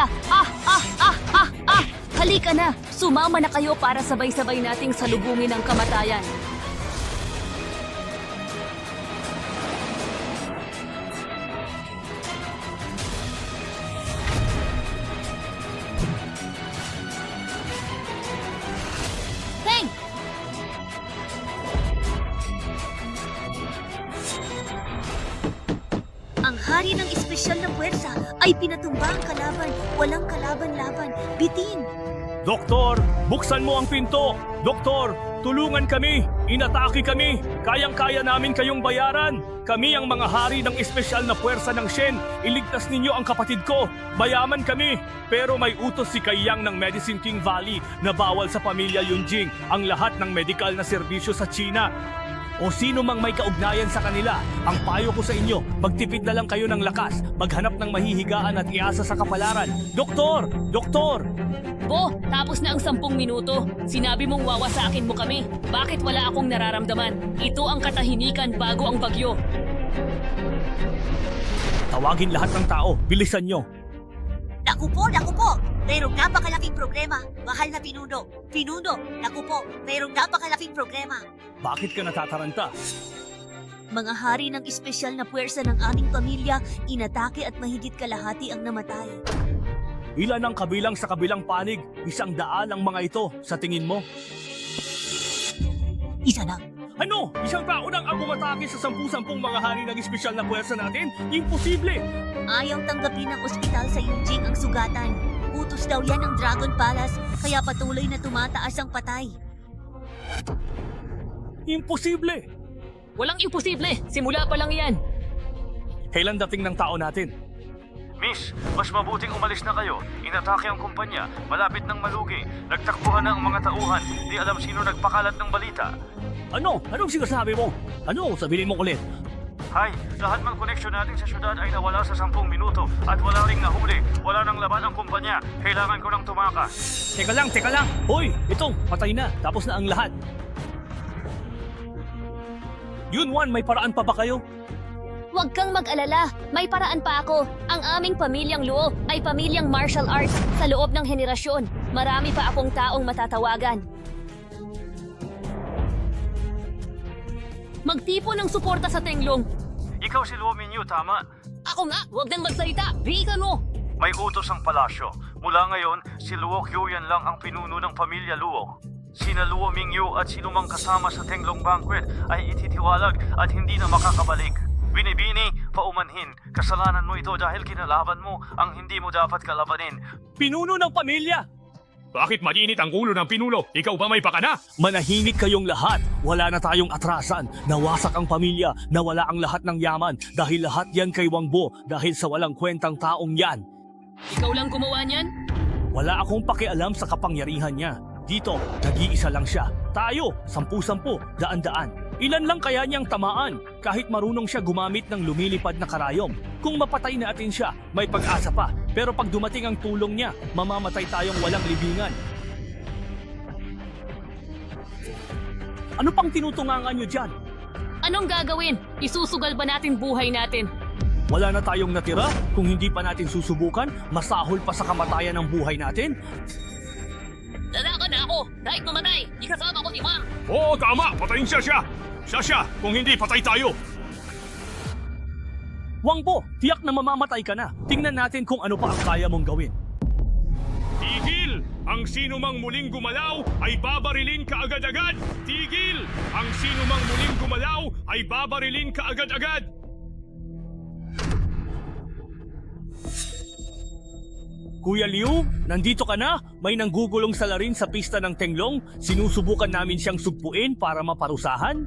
pamilya! Halika na! Sumama na kayo para sabay-sabay nating salubungin ang kamatayan. Teng! Ang hari ng espesyal na puwersa ay pinatumba ang kalaban. Walang kalaban-laban. Bitin! Doktor, buksan mo ang pinto! Doktor, tulungan kami! Inatake kami! Kayang-kaya namin kayong bayaran! Kami ang mga hari ng espesyal na puwersa ng Shen. Iligtas ninyo ang kapatid ko. Bayaman kami. Pero may utos si Kaiyang ng Medicine King Valley na bawal sa pamilya Yunjing ang lahat ng medikal na serbisyo sa China. O sino mang may kaugnayan sa kanila, ang payo ko sa inyo, magtipid na lang kayo ng lakas, maghanap ng mahihigaan at iasa sa kapalaran. Doktor! Doktor! Bo, tapos na ang 10 minuto. Sinabi mong wawasakin mo kami. Bakit wala akong nararamdaman? Ito ang katahimikan bago ang bagyo. Tawagin lahat ng tao, bilisan nyo. Naku po! Mayroong napakalaking problema. Mahal na Pinuno. Pinuno, naku po, mayroong napakalaking problema. Bakit ka natataranta? Mga hari ng espesyal na puwersa ng aming pamilya, inatake at mahigit kalahati ang namatay. Ilan ang kabilang sa kabilang panig? 100 ang mga ito, sa tingin mo? Isa na. Ano? 100 nang ang umatake sa 10-10 mga hari ng espesyal na puwersa natin? Imposible! Ayaw tanggapin ng ospital sa Yunjing ang sugatan. Utos daw yan ng Dragon Palace, kaya patuloy na tumataas ang patay. Imposible! Walang imposible. Simula pa lang yan. Kailan dating ng tao natin? Miss, mas mabuting umalis na kayo. Inatake ang kumpanya, malapit ng malugi. Nagtakbuhan na ang mga tauhan. Di alam sino nagpakalat ng balita. Ano? Anong sinasabi mo? Ano? Sabihin mo ulit. Hay, lahat ng koneksyon natin sa syudad ay nawala sa 10 minuto at wala ring nahuli. Wala nang laban ang kumpanya. Kailangan ko nang tumakas. Teka lang! Hoy! Ito, patay na. Tapos na ang lahat. Yunwan, may paraan pa ba kayo? Huwag kang mag-alala. May paraan pa ako. Ang aming pamilyang Luo ay pamilyang martial arts sa loob ng henerasyon. Marami pa akong taong matatawagan. Magtipon ng suporta sa Tenglong. Ikaw si Luo Mingyu, tama? Ako nga, huwag nang magsalita. Bihikan mo. May utos ang palasyo. Mula ngayon, si Luo Qiuyan lang ang pinuno ng pamilya Luo. Sina Luo Mingyu at sinumang kasama sa Tenglong Banquet ay ititiwalag at hindi na makakabalik. Binibini, paumanhin. Kasalanan mo ito dahil kinalaban mo ang hindi mo dapat kalabanin. Pinuno ng pamilya! Bakit mainit ang ulo ng pinuno? Ikaw ba may pakana? Manahimik kayong lahat. Wala na tayong atrasan. Nawasak ang pamilya. Nawala ang lahat ng yaman. Dahil lahat yan kay Wang Bo. Dahil sa walang kwentang taong yan. Ikaw lang gumawa niyan? Wala akong pakialam sa kapangyarihan niya. Dito, nag-iisa lang siya. Tayo, 10-10, daan-daan. Ilan lang kaya niyang tamaan kahit marunong siya gumamit ng lumilipad na karayom. Kung mapatay natin siya, may pag-asa pa. Pero pag dumating ang tulong niya, mamamatay tayong walang libingan. Ano pang tinutungangan niyo dyan? Anong gagawin? Isusugal ba natin buhay natin? Wala na tayong natira? Kung hindi pa natin susubukan, masahol pa sa kamatayan ng buhay natin? Lalakan na ako! Kahit mamatay, ikasama ko si Ma'am! Oo, tama! Patayin siya! Siya! Kung hindi, patay tayo! Wang Bo, tiyak na mamamatay ka na. Tingnan natin kung ano pa ang kaya mong gawin. Tigil! Ang sino mang muling gumalaw ay babarilin ka agad-agad! Tigil! Ang sino mang muling gumalaw ay babarilin ka agad-agad! Kuya Liu, nandito ka na? May nanggugulong salarin sa pista ng Tenglong. Sinusubukan namin siyang sugpuin para maparusahan.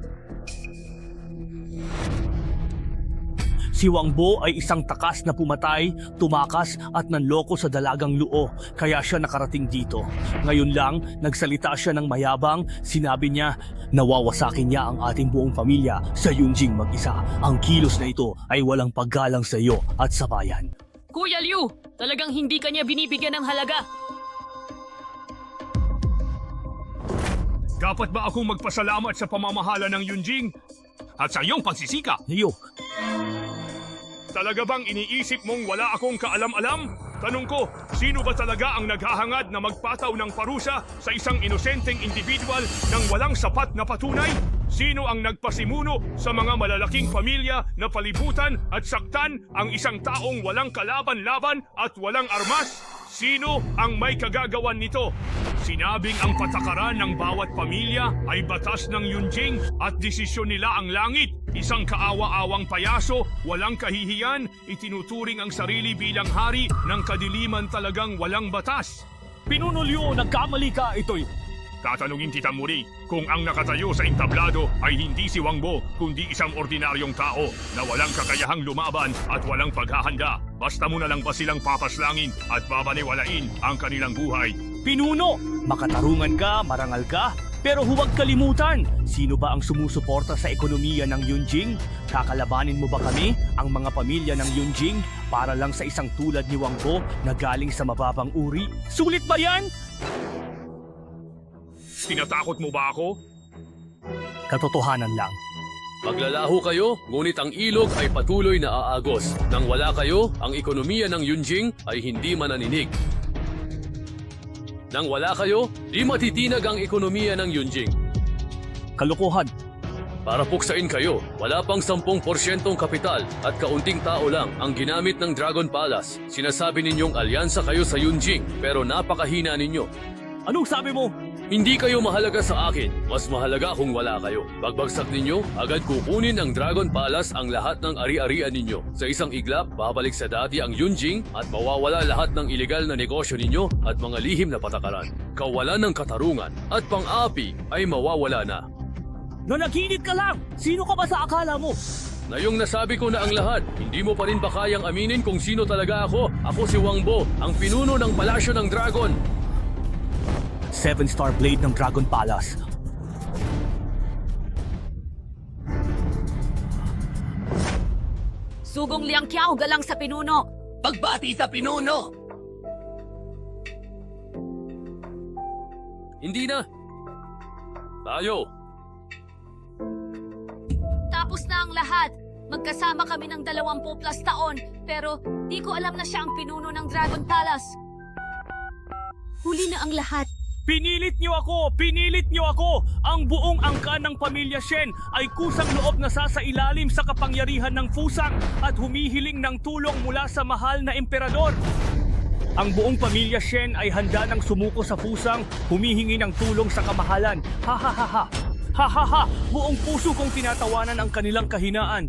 Si Wang Bo ay isang takas na pumatay, tumakas at nanloko sa dalagang Luo, kaya siya nakarating dito. Ngayon lang, nagsalita siya ng mayabang, sinabi niya, nawawasakin niya ang ating buong pamilya sa Yunjing mag-isa. Ang kilos na ito ay walang paggalang sa iyo at sa bayan. Kuya Liu, talagang hindi kanya binibigyan ng halaga. Dapat ba akong magpasalamat sa pamamahala ng Yunjing? At sa iyong pagsisika? Liu, talaga bang iniisip mong wala akong kaalam-alam? Tanong ko, sino ba talaga ang naghahangad na magpataw ng parusa sa isang inosenteng individual nang walang sapat na patunay? Sino ang nagpasimuno sa mga malalaking pamilya na palibutan at saktan ang isang taong walang kalaban-laban at walang armas? Sino ang may kagagawan nito? Sinabing ang patakaran ng bawat pamilya ay batas ng Yunjing at desisyon nila ang langit. Isang kaawa-awang payaso, walang kahihiyan, itinuturing ang sarili bilang hari ng kadiliman talagang walang batas. Pinuno Liu, nagkamali ka, ito'y... Tatanungin kita muli kung ang nakatayo sa entablado ay hindi si Wang Bo kundi isang ordinaryong tao na walang kakayahang lumaban at walang paghahanda. Basta mo na lang ba silang papaslangin at babaniwalain ang kanilang buhay? Pinuno, makatarungan ka, marangal ka, pero huwag kalimutan, sino ba ang sumusuporta sa ekonomiya ng Yunjing? Kakalabanin mo ba kami, ang mga pamilya ng Yunjing, para lang sa isang tulad ni Wang Bo na galing sa mababang uri? Sulit ba yan? Tinatakot mo ba ako? Katotohanan lang. Maglalaho kayo, ngunit ang ilog ay patuloy na aagos. Nang wala kayo, ang ekonomiya ng Yunjing ay hindi mananinig. Nang wala kayo, di matitinag ang ekonomiya ng Yunjing. Kalokohan. Para puksain kayo, wala pang 10% kapital at kaunting tao lang ang ginamit ng Dragon Palace. Sinasabi ninyong alyansa kayo sa Yunjing pero napakahina ninyo. Anong sabi mo? Hindi kayo mahalaga sa akin. Mas mahalaga kung wala kayo. Pagbagsak ninyo, agad kukunin ng Dragon Palace ang lahat ng ari-arian ninyo. Sa isang iglap, babalik sa dati ang Yunjing at mawawala lahat ng ilegal na negosyo ninyo at mga lihim na patakaran. Kawalan ng katarungan at pang-api ay mawawala na. Nanaginip ka lang! Sino ka ba sa akala mo? Ngayong nasabi ko na ang lahat, hindi mo pa rin ba kayang aminin kung sino talaga ako? Ako si Wang Bo, ang pinuno ng Palasyo ng Dragon. 7-star blade ng Dragon Palace. Sugong Liang Qiao galang sa pinuno. Pagbati sa pinuno! Hindi na. Tayo. Tapos na ang lahat. Magkasama kami ng 20 plus taon, pero di ko alam na siya ang pinuno ng Dragon Palace. Huli na ang lahat. Pinilit niyo ako! Pinilit niyo ako! Ang buong angkan ng pamilya Shen ay kusang loob na sasailalim sa kapangyarihan ng Fusang at humihiling ng tulong mula sa mahal na emperador. Ang buong pamilya Shen ay handa ng sumuko sa Fusang, humihingi ng tulong sa kamahalan. Ha ha ha ha! Ha ha ha! Buong puso kong tinatawanan ang kanilang kahinaan.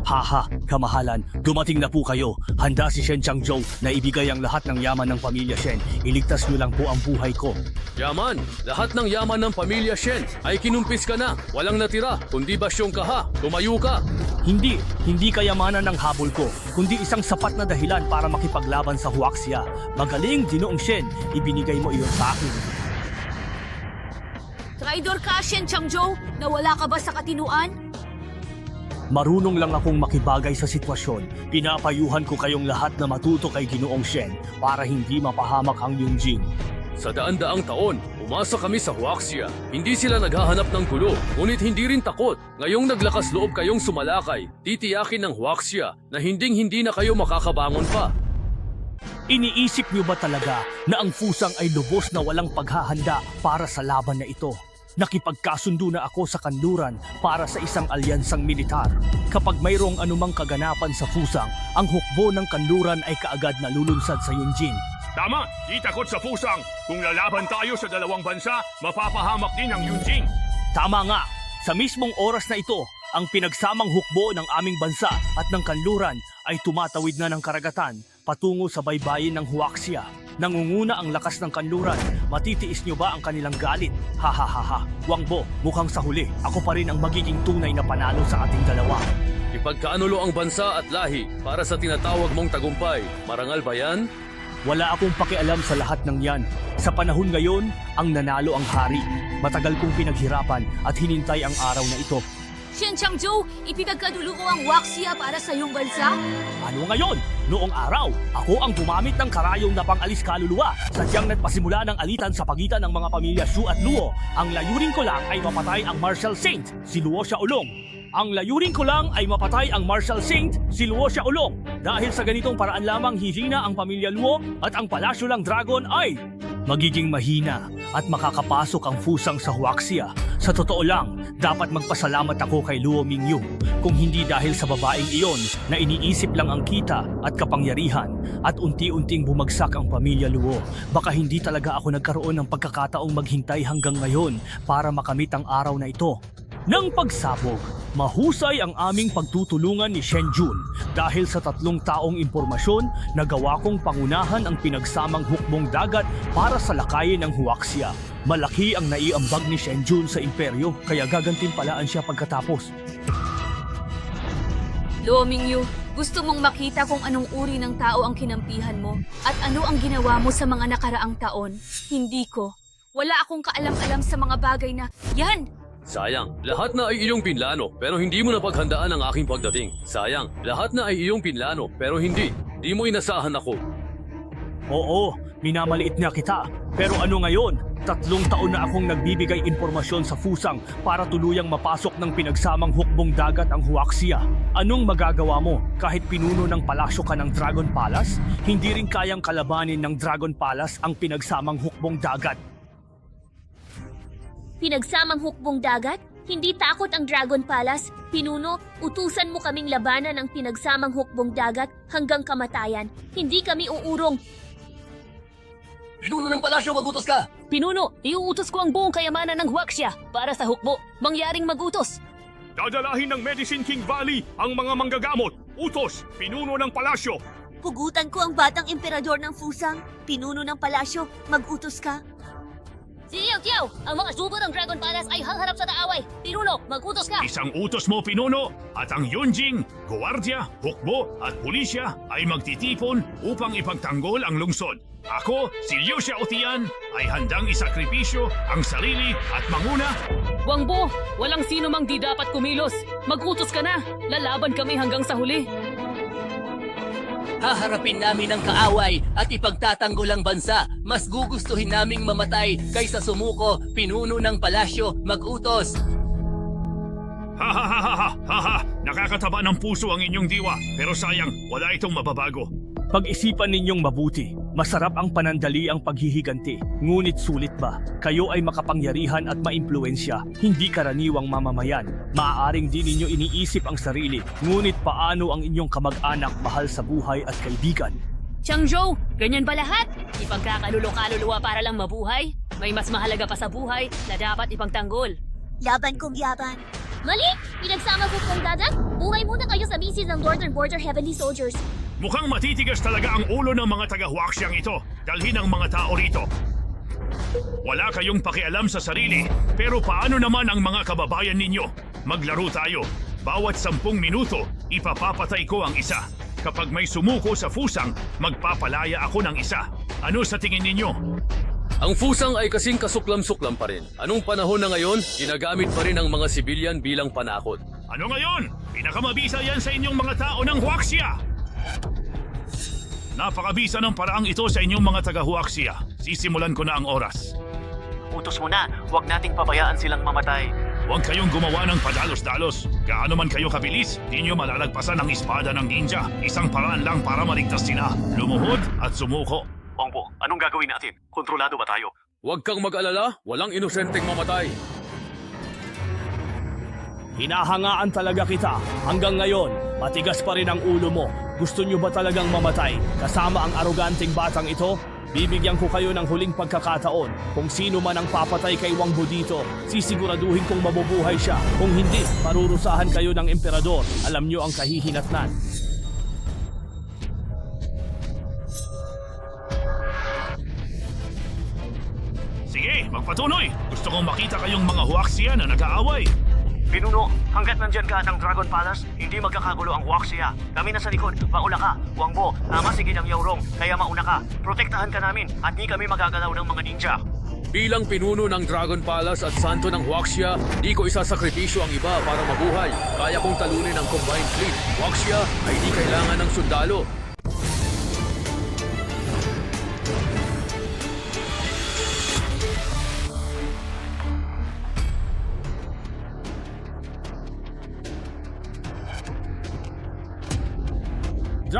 Haha, kamahalan, dumating na po kayo. Handa si Shen Changzhou na ibigay ang lahat ng yaman ng pamilya Shen. Iligtas niyo lang po ang buhay ko. Yaman, lahat ng yaman ng pamilya Shen ay kinumpis ka na. Walang natira, kundi basyong ka ha. Tumayo ka. Hindi kayamanan ng habol ko, kundi isang sapat na dahilan para makipaglaban sa Huaxia. Magaling, Ginoong Shen, ibinigay mo iyon sa akin. Traidor ka, Shen Changzhou! Nawala ka ba sa katinuan? Marunong lang akong makibagay sa sitwasyon. Pinapayuhan ko kayong lahat na matuto kay Ginoong Shen para hindi mapahamak ang Yunjing. Sa daan-daang taon, umasa kami sa Huaxia. Hindi sila naghahanap ng gulo, ngunit hindi rin takot. Ngayong naglakas loob kayong sumalakay, titiyakin ng Huaxia na hinding-hindi na kayo makakabangon pa. Iniisip niyo ba talaga na ang Fusang ay lubos na walang paghahanda para sa laban na ito? Nakipagkasundo na ako sa kanluran para sa isang alyansang militar. Kapag mayroong anumang kaganapan sa Fusang, ang hukbo ng kanluran ay kaagad nalulunsad sa Yunjing. Tama! Di takot sa Fusang! Kung lalaban tayo sa dalawang bansa, mapapahamak din ang Yunjing! Tama nga! Sa mismong oras na ito, ang pinagsamang hukbo ng aming bansa at ng kanluran ay tumatawid na ng karagatan patungo sa baybayin ng Huaxia. Nangunguna ang lakas ng kanluran. Matitiis niyo ba ang kanilang galit? Ha ha ha ha. Wang Bo, mukhang sa huli, ako pa rin ang magiging tunay na panalo sa ating dalawa. Ipagkaanulo ang bansa at lahi para sa tinatawag mong tagumpay. Marangal ba yan? Wala akong pakialam sa lahat ng yan. Sa panahon ngayon, ang nanalo ang hari. Matagal kong pinaghirapan at hinintay ang araw na ito. Shen Changzhou, ipinagkadulo ko ang Huaxia para sa iyong bansa? Ano ngayon? Noong araw, ako ang gumamit ng karayong na pang-alis kaluluwa. Sadyang nagpasimula ng alitan sa pagitan ng mga pamilya Shu at Luo. Ang layunin ko lang ay mapatay ang martial saint, si Luo Xiaolong. Ang layunin ko lang ay mapatay ang Marshal Saint, si Luo Xiaolong. Dahil sa ganitong paraan lamang hihina ang pamilya Luo at ang palasyo ng dragon ay magiging mahina at makakapasok ang Fusang sa Huaxia. Sa totoo lang, dapat magpasalamat ako kay Luo Mingyu. Kung hindi dahil sa babaeng iyon na iniisip lang ang kita at kapangyarihan at unti-unting bumagsak ang pamilya Luo, baka hindi talaga ako nagkaroon ng pagkakataong maghintay hanggang ngayon para makamit ang araw na ito. Nang pagsabog, mahusay ang aming pagtutulungan ni Shen Jun dahil sa 3 taong impormasyon na gawa kong pangunahan ang pinagsamang hukbong dagat para sa lakayin ng Huaxia. Malaki ang naiambag ni Shen Jun sa imperyo kaya gagantimpalaan siya pagkatapos. Luo Mingyu, gusto mong makita kung anong uri ng tao ang kinampihan mo at ano ang ginawa mo sa mga nakaraang taon? Hindi ko. Wala akong kaalam-alam sa mga bagay na, yan! Sayang, lahat na ay iyong pinlano pero hindi mo napaghandaan ang aking pagdating. Sayang, lahat na ay iyong pinlano pero hindi mo inasahan ako. Oo, minamaliit niya kita. Pero ano ngayon? 3 taon na akong nagbibigay impormasyon sa Fusang para tuluyang mapasok ng pinagsamang hukbong dagat ang Huaxia. Anong magagawa mo? Kahit pinuno ng palasyo ka ng Dragon Palace, hindi rin kayang kalabanin ng Dragon Palace ang pinagsamang hukbong dagat. Pinagsamang hukbong dagat? Hindi takot ang Dragon Palace. Pinuno, utusan mo kaming labanan ang pinagsamang hukbong dagat hanggang kamatayan. Hindi kami uurong. Pinuno ng palasyo, magutos ka! Pinuno, iuutos ko ang buong kayamanan ng Huaxia para sa hukbo. Mangyaring magutos. Dadalahin ng Medicine King Valley ang mga manggagamot. Utos, pinuno ng palasyo. Pugutan ko ang batang emperador ng Fusang. Pinuno ng palasyo, mag-utos ka. Si Liao Tiao, ang mga subo ng Dragon Palace ay haharap sa taaway. Pinuno, magutos ka! Isang utos mo, pinuno, at ang Yunjing, Guardia, Hukbo at Pulisya ay magtitipon upang ipagtanggol ang lungsod. Ako, si Liu Xiaotian, ay handang isakripisyo ang sarili at manguna. Wangbo, walang sino mang di dapat kumilos. Magutos ka na. Lalaban kami hanggang sa huli. Haharapin namin ang kaaway at ipagtatanggol ang bansa. Mas gugustuhin naming mamatay kaysa sumuko. Pinuno ng palasyo, mag-utos. Ha ha ha ha ha ha ha! Nakakataba ng puso ang inyong diwa, pero sayang, wala itong mababago. Pag-isipan ninyong mabuti, masarap ang panandali ang paghihiganti. Ngunit sulit ba? Kayo ay makapangyarihan at maimpluwensya, hindi karaniwang mamamayan. Maaaring di ninyo iniisip ang sarili, ngunit paano ang inyong kamag-anak, mahal sa buhay at kaibigan? Changzhou, ganyan ba lahat? Ipagkakaluluwa para lang mabuhay? May mas mahalaga pa sa buhay na dapat ipagtanggol. Laban kong yaban. Mali! Pinagsama ko kong dagat? Buhay muna kayo sa misis ng Northern Border Heavenly Soldiers. Mukhang matitigas talaga ang ulo ng mga taga-Huaxiang ito. Dalhin ang mga tao rito. Wala kayong pakialam sa sarili, pero paano naman ang mga kababayan ninyo? Maglaro tayo. Bawat 10 minuto, ipapapatay ko ang isa. Kapag may sumuko sa Fusang, magpapalaya ako ng isa. Ano sa tingin ninyo? Ang Fusang ay kasing kasuklam-suklam pa rin. Anong panahon na ngayon, ginagamit pa rin ang mga sibilyan bilang panakot. Ano ngayon? Pinakamabisa yan sa inyong mga tao ng Huaxia! Napakabisa ng paraang ito sa inyong mga taga-Huaxia. Sisimulan ko na ang oras. Utos mo na, huwag nating pabayaan silang mamatay. Huwag kayong gumawa ng padalos-dalos. Gaano man kayo kabilis, di nyo malalagpasan ang espada ng ninja. Isang paraan lang para maligtas sila. Lumuhod at sumuko. Ongbo, anong gagawin natin? Kontrolado ba tayo? Huwag kang mag-alala, walang inosenteng mamatay. Hinahangaan talaga kita. Hanggang ngayon, matigas pa rin ang ulo mo. Gusto nyo ba talagang mamatay? Kasama ang aroganteng batang ito? Bibigyan ko kayo ng huling pagkakataon. Kung sino man ang papatay kay Wangbo dito, sisiguraduhin kong mabubuhay siya. Kung hindi, parurusahan kayo ng emperador. Alam nyo ang kahihinatnan. Sige, magpatuloy. Gusto kong makita kayong mga Huaxia na nag-aaway. Pinuno, hanggat nandyan ka ng Dragon Palace, hindi magkakagulo ang Huaxia. Kami na sa likod, maula ka. Wangbo, tama sige ng Yaurong, kaya mauna ka. Protektahan ka namin at di kami magagalaw ng mga ninja. Bilang pinuno ng Dragon Palace at santo ng Huaxia, di ko isasakripisyo ang iba para mabuhay. Kaya kong talunin ang combined fleet. Huaxia ay di kailangan ng sundalo.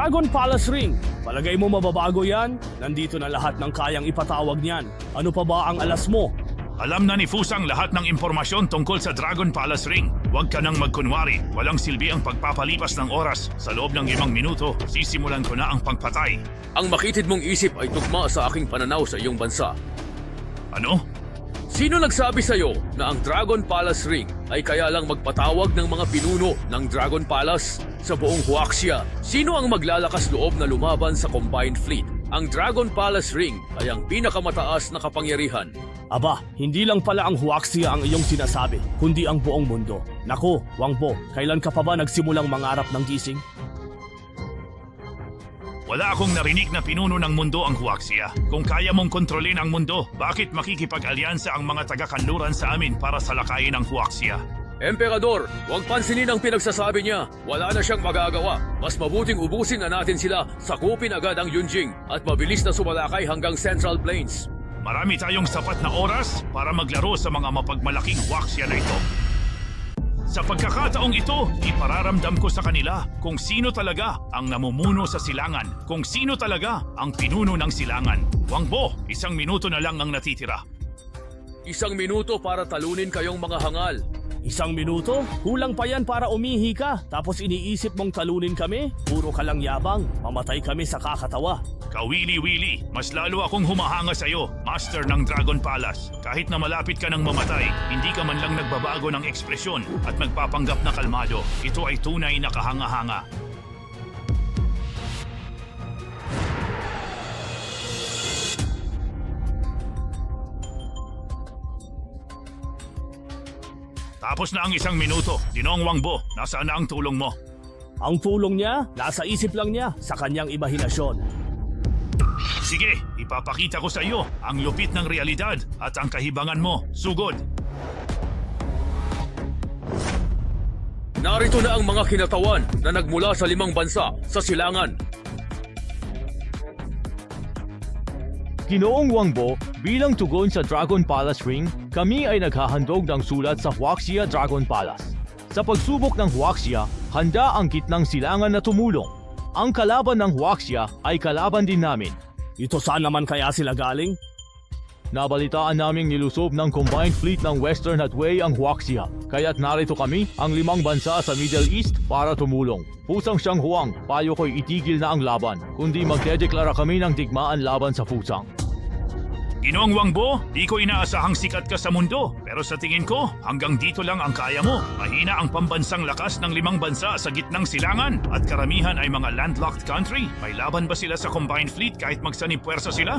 Dragon Palace Ring. Palagay mo mababago yan? Nandito na lahat ng kayang ipatawag niyan. Ano pa ba ang alas mo? Alam na ni Fusang lahat ng impormasyon tungkol sa Dragon Palace Ring. Huwag ka nang magkunwari. Walang silbi ang pagpapalipas ng oras. Sa loob ng 5 minuto, sisimulan ko na ang pagpatay. Ang makitid mong isip ay tugma sa aking pananaw sa iyong bansa. Ano? Sino nagsabi sa iyo na ang Dragon Palace Ring ay kaya lang magpatawag ng mga pinuno ng Dragon Palace? Sa buong Huaxia, sino ang maglalakas loob na lumaban sa Combined Fleet? Ang Dragon Palace Ring ay ang pinakamataas na kapangyarihan. Aba, hindi lang pala ang Huaxia ang iyong sinasabi, kundi ang buong mundo. Naku, Wangbo, kailan ka pa ba nagsimulang mangarap ng gising? Wala akong narinig na pinuno ng mundo ang Huaxia. Kung kaya mong kontrolin ang mundo, bakit makikipag-alyansa ang mga taga-kanluran sa amin para salakayin ang Huaxia? Emperador, huwag pansinin ang pinagsasabi niya. Wala na siyang magagawa. Mas mabuting ubusin na natin sila, sakupin agad ang Yunjing at mabilis na sumalakay hanggang Central Plains. Marami tayong sapat na oras para maglaro sa mga mapagmalaking Huaxia na ito. Sa pagkakataong ito, ipararamdam ko sa kanila kung sino talaga ang namumuno sa silangan, kung sino talaga ang pinuno ng silangan. Wangbo, 1 minuto na lang ang natitira. 1 minuto para talunin kayong mga hangal. 1 minuto? Kulang pa yan para umihi ka, tapos iniisip mong talunin kami? Puro ka lang yabang, mamatay kami sa kakatawa. Kawili-wili, mas lalo akong humahanga sa iyo, Master ng Dragon Palace. Kahit na malapit ka ng mamatay, hindi ka man lang nagbabago ng ekspresyon at nagpapanggap na kalmado. Ito ay tunay na kahanga-hanga. Tapos na ang 1 minuto. Dinong Wangbo, nasaan na ang tulong mo? Ang tulong niya, nasa isip lang niya, sa kanyang imahinasyon. Sige, ipapakita ko sa iyo ang lupit ng realidad at ang kahibangan mo. Sugod! Narito na ang mga kinatawan na nagmula sa 5 bansa sa silangan. Ginoong Wangbo, bilang tugon sa Dragon Palace Ring, kami ay naghahandog ng sulat sa Huaxia Dragon Palace. Sa pagsubok ng Huaxia, handa ang gitnang silangan na tumulong. Ang kalaban ng Huaxia ay kalaban din namin. Ito saan naman kaya sila galing? Nabalitaan naming nilusob ng Combined Fleet ng Western Hatway ang Huaxia, kaya't narito kami, ang 5 bansa sa Middle East, para tumulong. Pusang Siyang Huang, payo ko'y itigil na ang laban, kundi magdedeklara kami ng digmaan laban sa Fusang. Ginoong Wangbo, di ko inaasahang sikat ka sa mundo. Pero sa tingin ko, hanggang dito lang ang kaya mo. Mahina ang pambansang lakas ng 5 bansa sa gitnang silangan. At karamihan ay mga landlocked country. May laban ba sila sa Combined Fleet kahit magsanib puwersa sila?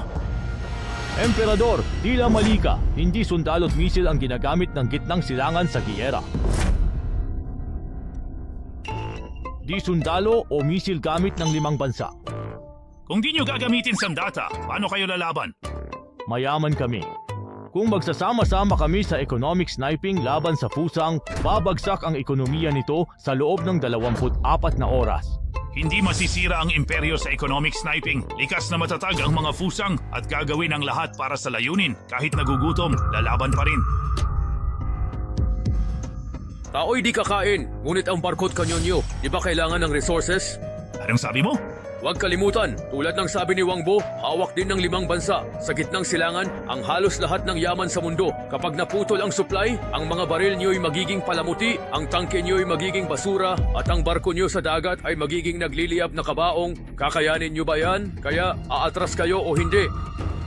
Emperador, tila mali ka. Hindi sundalo't misil ang ginagamit ng gitnang silangan sa giyera. Di sundalo o misil gamit ng 5 bansa. Kung di nyo gagamitin sandata, paano kayo lalaban? Mayaman kami. Kung magsasama-sama kami sa economic sniping laban sa Fusang, babagsak ang ekonomiya nito sa loob ng 24 na oras. Hindi masisira ang imperyo sa economic sniping. Likas na matatag ang mga Fusang at gagawin ang lahat para sa layunin. Kahit nagugutom, lalaban pa rin. Tao'y di kakain, ngunit ang barko't kanyonyo, di ba kailangan ng resources? Anong sabi mo? Huwag kalimutan, tulad ng sabi ni Wangbo, hawak din ng 5 bansa. Sa gitnang silangan, ang halos lahat ng yaman sa mundo. Kapag naputol ang supply, ang mga baril niyo'y magiging palamuti, ang tangke niyo'y magiging basura, at ang barko niyo sa dagat ay magiging nagliliyab na kabaong. Kakayanin niyo ba yan? Kaya aatras kayo o hindi?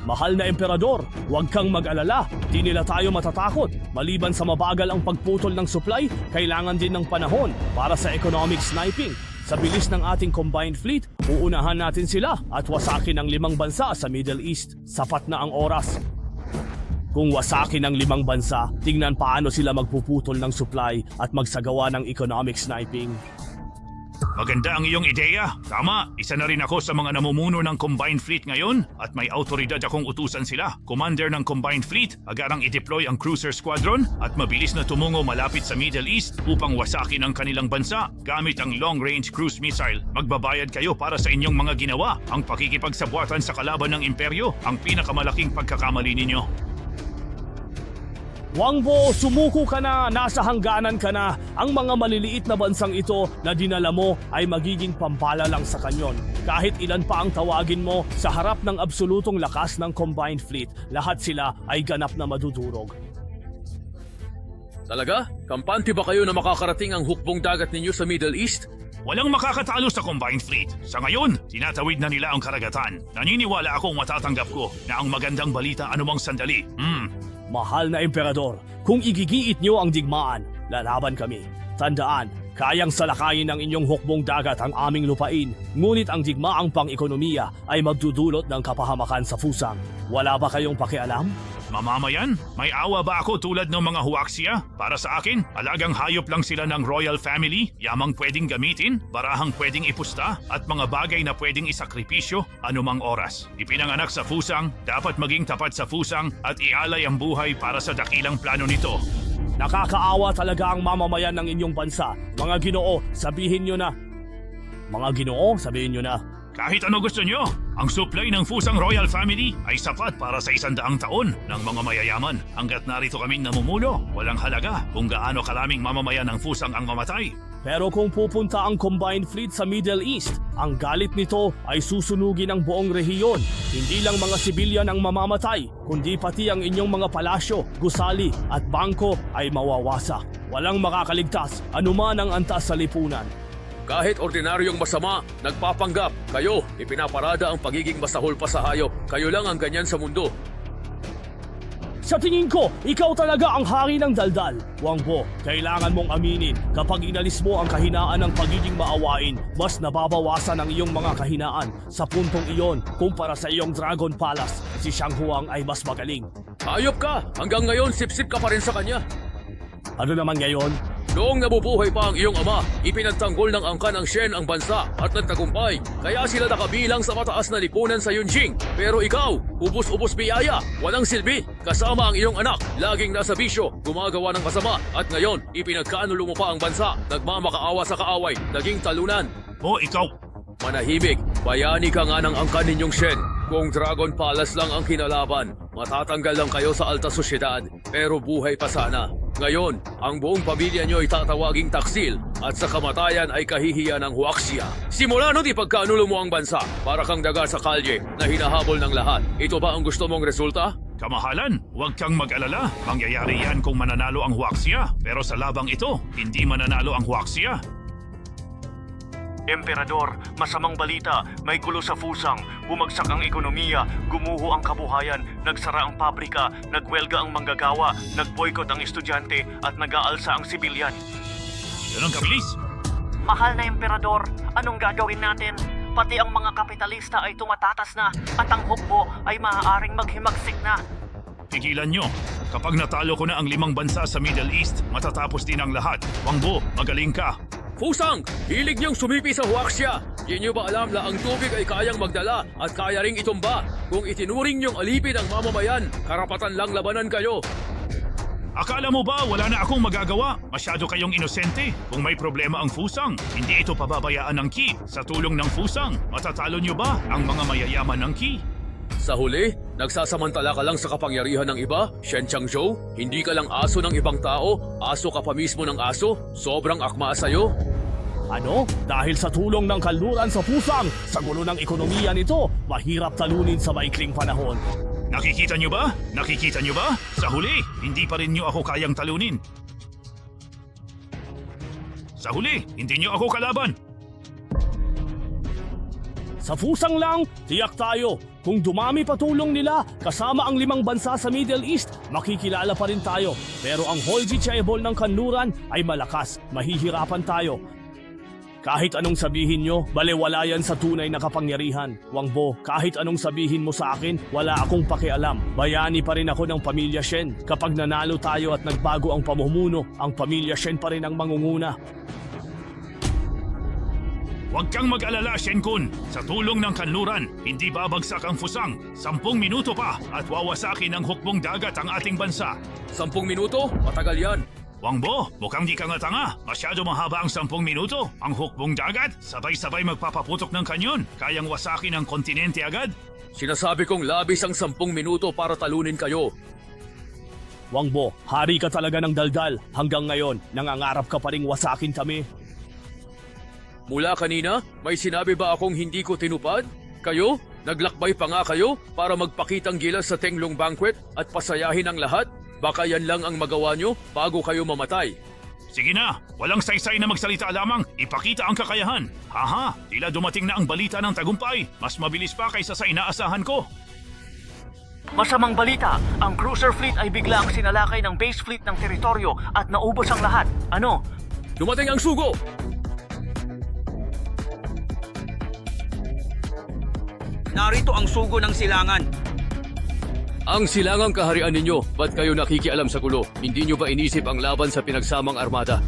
Mahal na Emperador, huwag kang mag-alala. Di nila tayo matatakot. Maliban sa mabagal ang pagputol ng supply, kailangan din ng panahon para sa economic sniping. Sa bilis ng ating Combined Fleet, uunahan natin sila at wasakin ang 5 bansa sa Middle East. Sapat na ang oras. Kung wasakin ang 5 bansa, tingnan paano sila magpuputol ng supply at magsagawa ng economic sniping. Maganda ang iyong ideya. Tama, isa na rin ako sa mga namumuno ng Combined Fleet ngayon at may autoridad akong utusan sila. Commander ng Combined Fleet, agarang i-deploy ang cruiser squadron at mabilis na tumungo malapit sa Middle East upang wasakin ang kanilang bansa gamit ang long-range cruise missile. Magbabayad kayo para sa inyong mga ginawa. Ang pakikipagsabwatan sa kalaban ng imperyo, ang pinakamalaking pagkakamali ninyo. Wang Bo, sumuko ka na, nasa hangganan ka na. Ang mga maliliit na bansang ito na dinala mo ay magiging pampala lang sa kanyon. Kahit ilan pa ang tawagin mo, sa harap ng absolutong lakas ng Combined Fleet, lahat sila ay ganap na madudurog. Talaga? Kampante ba kayo na makakarating ang hukbong dagat ninyo sa Middle East? Walang makakatalo sa Combined Fleet. Sa ngayon, tinatawid na nila ang karagatan. Naniniwala akong matatanggap ko na ang magandang balita anumang sandali. Mahal na Emperador, kung igigiit niyo ang digmaan, lalaban kami. Tandaan, kayang salakayin ng inyong hukbong dagat ang aming lupain, ngunit ang digmaang pang-ekonomiya ay magdudulot ng kapahamakan sa Fusang. Wala ba kayong pakialam? Mamamayan, may awa ba ako tulad ng mga Huaxia? Para sa akin, alagang hayop lang sila ng royal family, yamang pwedeng gamitin, barahang pwedeng ipusta, at mga bagay na pwedeng isakripisyo anumang oras. Ipinanganak sa Fusang, dapat maging tapat sa Fusang at ialay ang buhay para sa dakilang plano nito. Nakakaawa talaga ang mamamayan ng inyong bansa. Mga Ginoo, sabihin nyo na. Mga Ginoo, sabihin nyo na. Kahit ano gusto nyo, ang supply ng Fusang Royal Family ay sapat para sa 100 taon ng mga mayayaman. Hanggat narito kaming namumulo, walang halaga kung gaano karaming mamamayan ng Fusang ang mamatay. Pero kung pupunta ang Combined Fleet sa Middle East, ang galit nito ay susunugin ang buong rehiyon. Hindi lang mga sibilyan ang mamamatay, kundi pati ang inyong mga palasyo, gusali at bangko ay mawawasak. Walang makakaligtas, anuman ang antas sa lipunan. Kahit ordinaryong masama, nagpapanggap, kayo, ipinaparada ang pagiging masahol pa sa hayop. Kayo lang ang ganyan sa mundo. Sa tingin ko, ikaw talaga ang hari ng daldal. Wang Bo, kailangan mong aminin, kapag inalis mo ang kahinaan ng pagiging maawain, mas nababawasan ang iyong mga kahinaan. Sa puntong iyon, kumpara sa iyong Dragon Palace, si Xiang Huang ay mas magaling. Hayop ka! Hanggang ngayon, sip-sip ka pa rin sa kanya. Ano naman ngayon? Noong nabubuhay pa ang iyong ama, ipinagtanggol ng angkan ng Shen ang bansa at nagtagumpay. Kaya sila nakabilang sa mataas na lipunan sa Yunjing. Pero ikaw, ubos-ubos biyaya, walang silbi. Kasama ang iyong anak, laging nasa bisyo, gumagawa ng masama. At ngayon, ipinagkaanulo mo pa ang bansa, nagmamakaawa sa kaaway, naging talunan. O ikaw, Manahimik, bayani ka nga ng angkan ninyong Shen. Kung Dragon Palace lang ang kinalaban, matatanggal lang kayo sa alta sosyedad, pero buhay pa sana. Ngayon, ang buong pamilya nyo ay tatawaging taksil at sa kamatayan ay kahihiya ng Huaxia. Simula no't ipagkaanulo mo ang bansa, para kang daga sa kalye na hinahabol ng lahat. Ito ba ang gusto mong resulta? kamahalan, huwag kang mag-alala. Mangyayari yan kung mananalo ang Huaxia. Pero sa labang ito, hindi mananalo ang Huaxia. Emperador, masamang balita, may gulo sa Fusang, bumagsak ang ekonomiya, gumuho ang kabuhayan, nagsara ang pabrika, nagwelga ang manggagawa, nagboykot ang estudyante at nag-aalsa ang sibilyan. Ganun kabilis? Mahal na Emperador, anong gagawin natin? Pati ang mga kapitalista ay tumatatas na at ang hukbo ay maaaring maghimagsik na. Tigilan nyo. Kapag natalo ko na ang 5 bansa sa Middle East, matatapos din ang lahat. Wang Bo, magaling ka. Fusang, hilig niyong sumipi sa Huaxia. Di niyo ba alam na ang tubig ay kayang magdala at kaya ring itumba? Kung itinuring niyong alipin ang mamamayan, karapatan lang labanan kayo. Akala mo ba wala na akong magagawa? Masyado kayong inosente. Kung may problema ang Fusang, hindi ito pababayaan ng Qi. Sa tulong ng Fusang, matatalo niyo ba ang mga mayayaman ng Qi? Sa huli, nagsasamantala ka lang sa kapangyarihan ng iba, Shen Changzhou? Hindi ka lang aso ng ibang tao? Aso ka pa mismo ng aso? Sobrang akma sa'yo? Ano? Dahil sa tulong ng kanluran sa Fusang, sa gulo ng ekonomiya nito, mahirap talunin sa maikling panahon. Nakikita niyo ba? Nakikita niyo ba? Sa huli, hindi pa rin niyo ako kayang talunin. Sa huli, hindi niyo ako kalaban. Sa Fusang lang, tiyak tayo. Kung dumami pa tulong nila, kasama ang 5 bansa sa Middle East, makikilala pa rin tayo. Pero ang Holji Chaebol ng kanluran ay malakas, mahihirapan tayo. Kahit anong sabihin nyo, balewala yan sa tunay na kapangyarihan. Wang Bo, kahit anong sabihin mo sa akin, wala akong pakialam. Bayani pa rin ako ng pamilya Shen. Kapag nanalo tayo at nagbago ang pamumuno, ang pamilya Shen pa rin ang mangunguna. Huwag kang mag-alala, Shen Kun. Sa tulong ng kanluran, hindi babagsak ang Fusang. 10 minuto pa at wawasakin ng hukbong dagat ang ating bansa. 10 minuto? Matagal yan. Wang Bo, mukhang di ka nga tanga. Masyado mahaba ang 10 minuto. Ang hukbong dagat, sabay-sabay magpapaputok ng kanyon. Kayang wasakin ang kontinente agad. Sinasabi kong labis ang 10 minuto para talunin kayo. Wangbo, hari ka talaga ng daldal. Hanggang ngayon, nangangarap ka pa ring wasakin kami. Mula kanina, may sinabi ba akong hindi ko tinupad? Kayo? Naglakbay pa nga kayo para magpakitang gilas sa Tenglong Banquet at pasayahin ang lahat? Baka yan lang ang magawa nyo bago kayo mamatay. Sige na, walang saysay na magsalita lamang. Ipakita ang kakayahan. Haha, tila dumating na ang balita ng tagumpay. Mas mabilis pa kaysa sa inaasahan ko. Masamang balita, ang cruiser fleet ay bigla ang sinalakay ng base fleet ng teritoryo at naubos ang lahat. Ano? Dumating ang sugo! Narito ang sugo ng silangan. Ang silangang kaharian ninyo, ba't kayo nakikialam sa gulo? Hindi nyo ba inisip ang laban sa pinagsamang armada?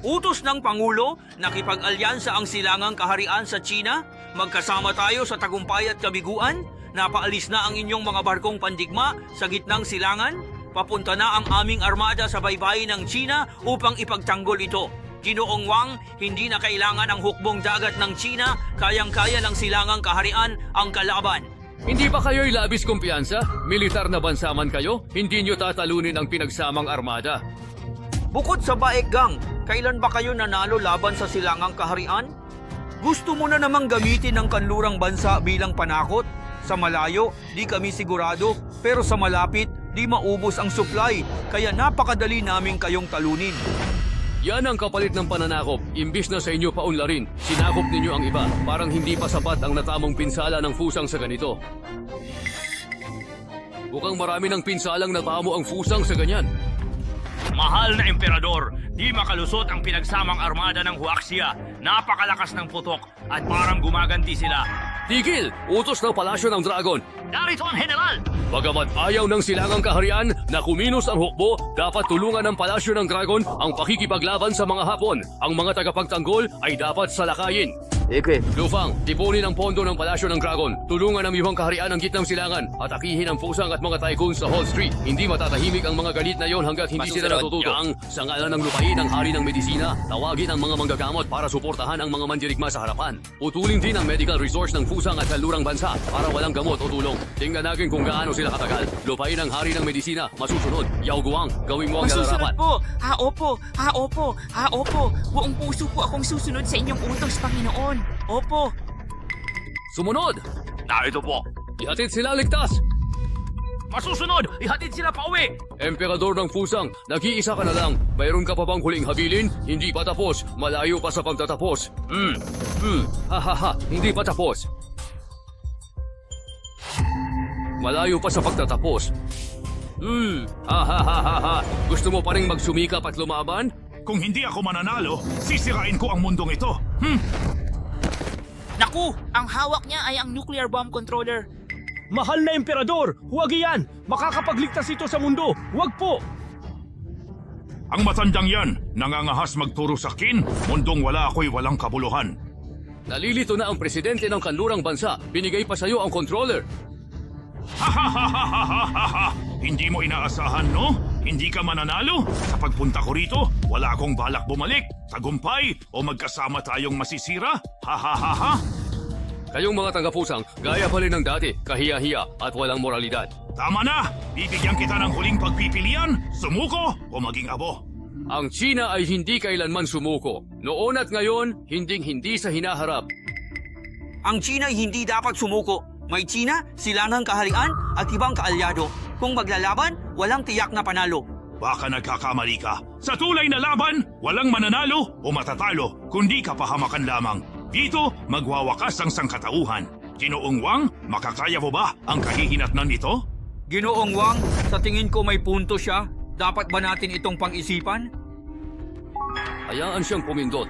Utos ng Pangulo, nakipag-alyansa ang silangang kaharian sa China. Magkasama tayo sa tagumpay at kabiguan. Napaalis na ang inyong mga barkong pandigma sa gitnang silangan. Papunta na ang aming armada sa baybayin ng China upang ipagtanggol ito. Ginoong Wang, hindi na kailangan ang hukbong dagat ng China. Kayang-kaya ng silangang kaharian ang kalaban. Hindi ba kayo'y labis kumpiyansa? Militar na bansa man kayo, hindi nyo tatalunin ang pinagsamang armada. Bukod sa Baekgang, kailan ba kayo nanalo laban sa silangang kaharian? Gusto mo na namang gamitin ang kanlurang bansa bilang panakot? Sa malayo, di kami sigurado, pero sa malapit, di maubos ang supply, kaya napakadali naming kayong talunin. Yan ang kapalit ng pananakop. Imbis na sa inyo paunlarin, sinakop ninyo ang iba. Parang hindi pa sapat ang natamong pinsala ng Fusang sa ganito. Mukhang marami ng pinsalang natamo ang Fusang sa ganyan. Mahal na emperador, di makalusot ang pinagsamang armada ng Huaxia. Napakalakas ng putok at parang gumaganti sila. Tigil! Utos ng Palasyo ng Dragon! Narito ang general! Bagamat ayaw ng silangang kaharian na kumilos ang hukbo, dapat tulungan ng Palasyo ng Dragon ang pakikipaglaban sa mga Hapon. Ang mga tagapagtanggol ay dapat salakayin. Lufang, tipunin ang pondo ng Palasyo ng Dragon. Tulungan ang ibang kaharian ng gitnang silangan at akihin ang Fusang at mga tycoons sa Hall Street. Hindi matatahimik ang mga galit na yon hanggat hindi sila natututo. Sa ngalan ng lupain ng hari ng medisina, tawagin ang mga manggagamot para suportahan ang mga mandirigma sa harapan. Putulin din ang medical resource ng Fusang at kalurang bansa para walang gamot o tulong. Tingnan natin kung gaano sila katagal. Lupain ng hari ng medisina, masusunod. Yao Guang, gawin mo ang Masusunod nararapat. po. Opo. Buong puso po akong susunod sa inyong utos, Panginoon. Opo. Sumunod! Narito po. Ihatid sila ligtas! Masusunod, ihatid sila pauwi. Emperador ng Fusang, nag-iisa ka na lang. Mayroon ka pa bang huling habilin? Hindi pa tapos. Malayo pa sa pagtatapos. Hindi pa tapos. Malayo pa sa pagtatapos. Gusto mo pa rin magsumikap at lumaban? Kung hindi ako mananalo, sisirain ko ang mundong ito. Naku, ang hawak niya ay ang nuclear bomb controller. Mahal na emperador, huwag iyan. Makakapagligtas ito sa mundo. Huwag po. Ang matandang yan, nangangahas magturo sa akin, mundong wala ako'y walang kabuluhan. Nalilito na ang presidente ng kanlurang bansa. Binigay pa sa'yo ang controller. Hindi mo inaasahan, no? Hindi ka mananalo? Sa pagpunta ko rito, wala akong balak bumalik, tagumpay, o magkasama tayong masisira? Kayong mga taga-Fusang, gaya pa rin ng dati, kahiya-hiya at walang moralidad. Tama na! Bibigyan kita ng huling pagpipilian, sumuko o maging abo. Ang China ay hindi kailanman sumuko. Noon at ngayon, hinding-hindi sa hinaharap. Ang China ay hindi dapat sumuko. May China, silangang kaharian at ibang kaalyado. Kung maglalaban, walang tiyak na panalo. Baka nagkakamali ka. Sa tulay na laban, walang mananalo o matatalo, kundi kapahamakan lamang. Dito, magwawakas ang sangkatauhan. Ginoong Wang, makakaya mo ba ang kahihinatnan nito? Ginoong Wang, sa tingin ko may punto siya. Dapat ba natin itong pang-isipan? Hayaan siyang pumindot.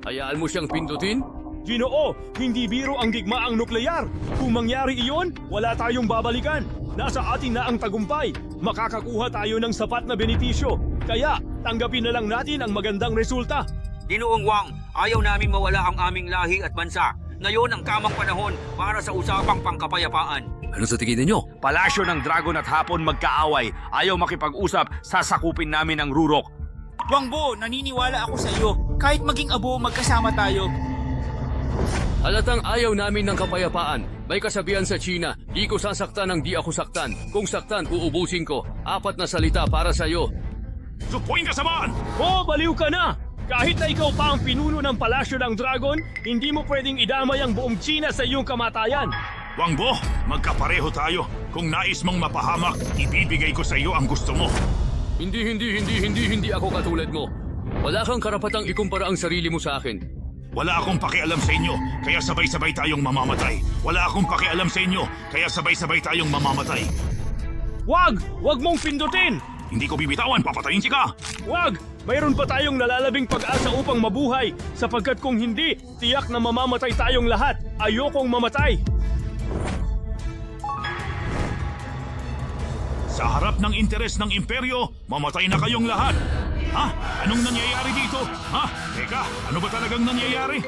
Hayaan mo siyang pindutin? Ginoo, hindi biro ang digmaang nuklear. Kung mangyari iyon, wala tayong babalikan. Nasa atin na ang tagumpay. Makakakuha tayo ng sapat na benepisyo. Kaya, tanggapin na lang natin ang magandang resulta. Ginoong Wang, ayaw namin mawala ang aming lahi at bansa. Ngayon ang tamang panahon para sa usapang pangkapayapaan. Ano sa tingin ninyo? Palasyo ng Dragon at Hapon magkaaway. Ayaw makipag-usap, sasakupin namin ang Rurok. Wangbo, naniniwala ako sa iyo. Kahit maging abo, magkasama tayo. Halatang ayaw namin ng kapayapaan. May kasabihan sa China, di ko sasaktan ng di ako saktan. Kung saktan, uubusin ko. 4 na salita para sa'yo. Supuin ka samaan! Oh, baliw ka na! Kahit na ikaw pa ang pinuno ng palasyo ng dragon, hindi mo pwedeng idamay ang buong China sa iyong kamatayan. Wangbo, magkapareho tayo. Kung nais mong mapahamak, ibibigay ko sa iyo ang gusto mo. Hindi ako katulad mo. Wala kang karapatang ikumpara ang sarili mo sa akin. Wala akong pakialam sa inyo, kaya sabay-sabay tayong mamamatay. Wala akong pakialam sa inyo, kaya sabay-sabay tayong mamamatay. Wag! Wag mong pindutin! Hindi ko bibitawan, papatayin ka! Wag! Mayroon pa tayong nalalabing pag-asa upang mabuhay, sapagkat kung hindi, tiyak na mamamatay tayong lahat. Ayokong mamatay! Sa harap ng interes ng imperyo, mamatay na kayong lahat. Ha? Anong nangyayari dito? Ha? Teka, ano ba talagang nangyayari?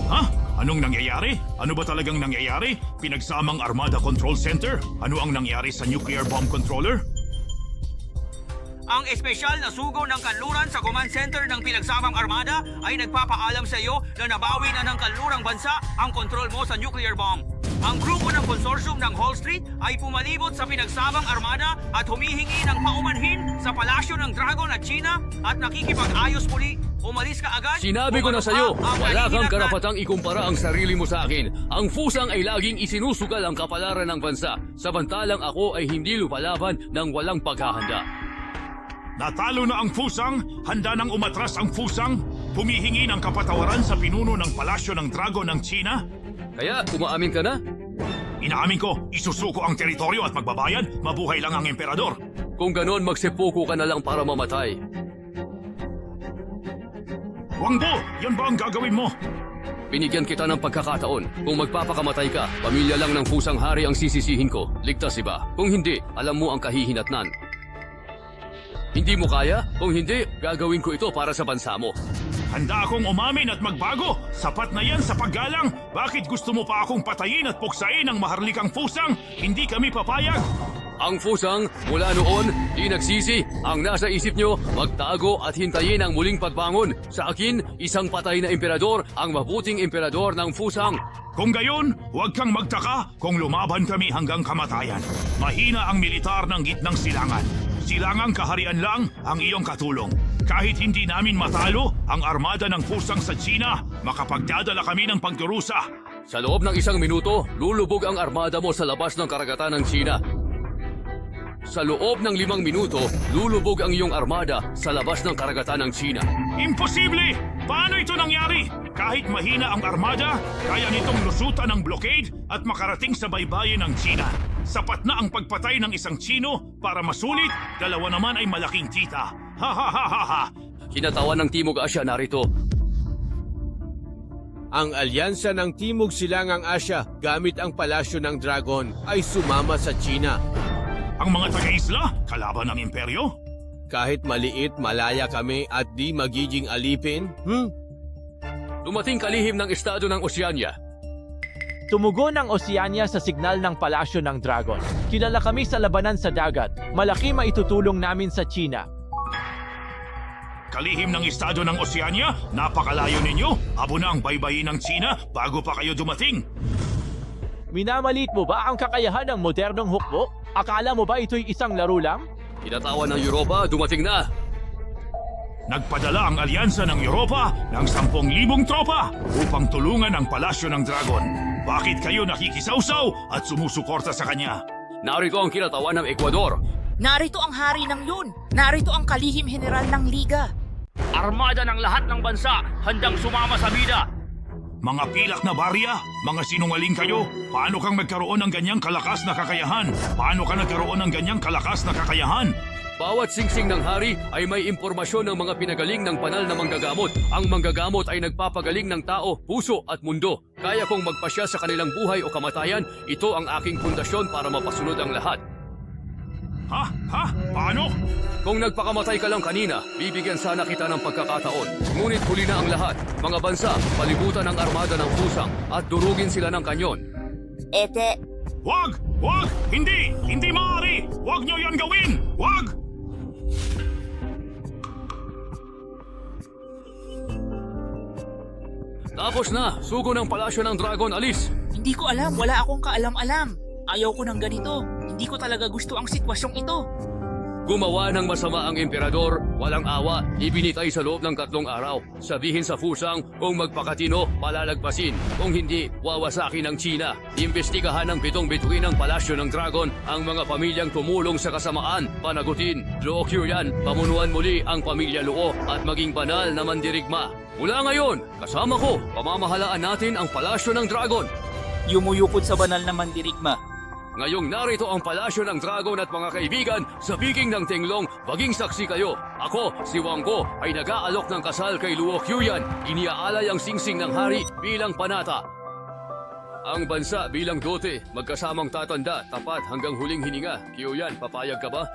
Ha? Anong nangyayari? Ano ba talagang nangyayari? Pinagsamang Armada Control Center? Ano ang nangyari sa nuclear bomb controller? Ang espesyal na sugo ng kanluran sa command center ng pinagsamang armada ay nagpapaalam sa iyo na nabawi na ng kanlurang bansa ang kontrol mo sa nuclear bomb. Ang grupo ng konsorsyum ng Hall Street ay pumalibot sa pinagsamang armada at humihingi ng paumanhin sa palasyo ng Dragon at China at nakikipag-ayos muli. Umalis ka agad. Sinabi ko na sa'yo, wala kang karapatang ikumpara ang sarili mo sa akin. Ang fusang ay laging isinusugal ang kapalaran ng bansa, samantalang ako ay hindi lupalaban ng walang paghahanda. Natalo na ang fusang, handa nang umatras ang fusang, humihingi ng kapatawaran sa pinuno ng palasyo ng Dragon ng China. Kaya, umaamin ka na? Inaamin ko, isusuko ang teritoryo at magbabayad, mabuhay lang ang emperador. Kung ganon, magsepuko ka na lang para mamatay. Wangbo, yan ba ang gagawin mo? Binigyan kita ng pagkakataon. Kung magpapakamatay ka, pamilya lang ng fusang hari ang sisisihin ko. Ligtas iba. Kung hindi, alam mo ang kahihinatnan. Hindi mo kaya? Kung hindi, gagawin ko ito para sa bansa mo. Handa akong umamin at magbago. Sapat na yan sa paggalang. Bakit gusto mo pa akong patayin at puksain ang maharlikang fusang? Hindi kami papayag. Ang fusang, mula noon, di nagsisi. Ang nasa isip nyo, magtago at hintayin ang muling pagbangon. Sa akin, isang patay na emperador, ang mabuting emperador ng fusang. Kung gayon, huwag kang magtaka kung lumaban kami hanggang kamatayan. Mahina ang militar ng gitnang silangan. Silangang kaharian lang ang iyong katulong. Kahit hindi namin matalo ang armada ng fusang sa China, makapagdadala kami ng pagdurusa. Sa loob ng 1 minuto, lulubog ang armada mo sa labas ng karagatan ng China. Sa loob ng 5 minuto, lulubog ang iyong armada sa labas ng karagatan ng China. Imposible! Paano ito nangyari? Kahit mahina ang armada, kaya nitong lusutan ng blockade at makarating sa baybayin ng China. Sapat na ang pagpatay ng isang Chino para masulit, dalawa naman ay malaking kita. Ha ha ha ha ha! Kinatawan ng Timog Asya narito. Ang alyansa ng Timog Silangang Asya gamit ang palasyo ng Dragon ay sumama sa China. Ang mga taga-isla, kalaban ng imperyo? Kahit maliit, malaya kami at di magiging alipin, Dumating kalihim ng estado ng Oceania. Tumugon ang Oceania sa signal ng palasyo ng Dragon. Kilala kami sa labanan sa dagat. Malaki maitutulong namin sa China. Kalihim ng estado ng Oceania, napakalayo ninyo. Abo na ang baybayin ng China bago pa kayo dumating. Minamalit mo ba ang kakayahan ng modernong hukbo? Akala mo ba ito'y isang laro lang? Kinatawan ng Europa, dumating na. Nagpadala ang alyansa ng Europa ng 10,000 tropa upang tulungan ang palasyo ng Dragon. Bakit kayo nakikisawsaw at sumusuporta sa kanya? Narito ang kinatawan ng Ecuador. Narito ang hari ng yun. Narito ang kalihim general ng liga. Armada ng lahat ng bansa, handang sumama sa bida. Mga pilak na barya, mga sinungaling kayo. Paano kang magkaroon ng ganyang kalakas na kakayahan? Paano ka nagkaroon ng ganyang kalakas na kakayahan? Bawat singsing ng hari ay may impormasyon ng mga pinagaling ng banal na manggagamot. Ang manggagamot ay nagpapagaling ng tao, puso at mundo. Kaya kong magpasya sa kanilang buhay o kamatayan, ito ang aking pundasyon para mapasunod ang lahat. Ha? Paano? Kung nagpakamatay ka lang kanina, bibigyan sana kita ng pagkakataon. Ngunit huli na ang lahat. Mga bansa, palibutan ang armada ng fusang at durugin sila ng kanyon. Wag! Hindi! Hindi maaari! Wag nyo yan gawin! Wag! Tapos na, sugo ng palasyo ng dragon, alis! Hindi ko alam, wala akong kaalam-alam. Ayaw ko ng ganito. Hindi ko talaga gusto ang sitwasyong ito. Gumawa ng masama ang emperador, walang awa, ibinitay sa loob ng 3 araw. Sabihin sa Fusang, kung magpakatino, palalagpasin. Kung hindi, wawasakin ng China. Imbestigahan ng 7 bituin ng palasyo ng dragon ang mga pamilyang tumulong sa kasamaan. Panagutin, Luo Qiuyan, pamunuan muli ang pamilya Luo at maging banal na mandirigma. Mula ngayon, kasama ko, pamamahalaan natin ang palasyo ng dragon. Yumuyukod sa banal na mandirigma. Ngayong narito ang palasyo ng dragon at mga kaibigan sa Biging ng Tenglong, maging saksi kayo. Ako, si Wang Ko, ay nag-aalok ng kasal kay Luo Qiuyan. Iniaalay ang singsing ng hari bilang panata. Ang bansa bilang dote, magkasamang tatanda, tapat hanggang huling hininga. Qiuyan, papayag ka ba?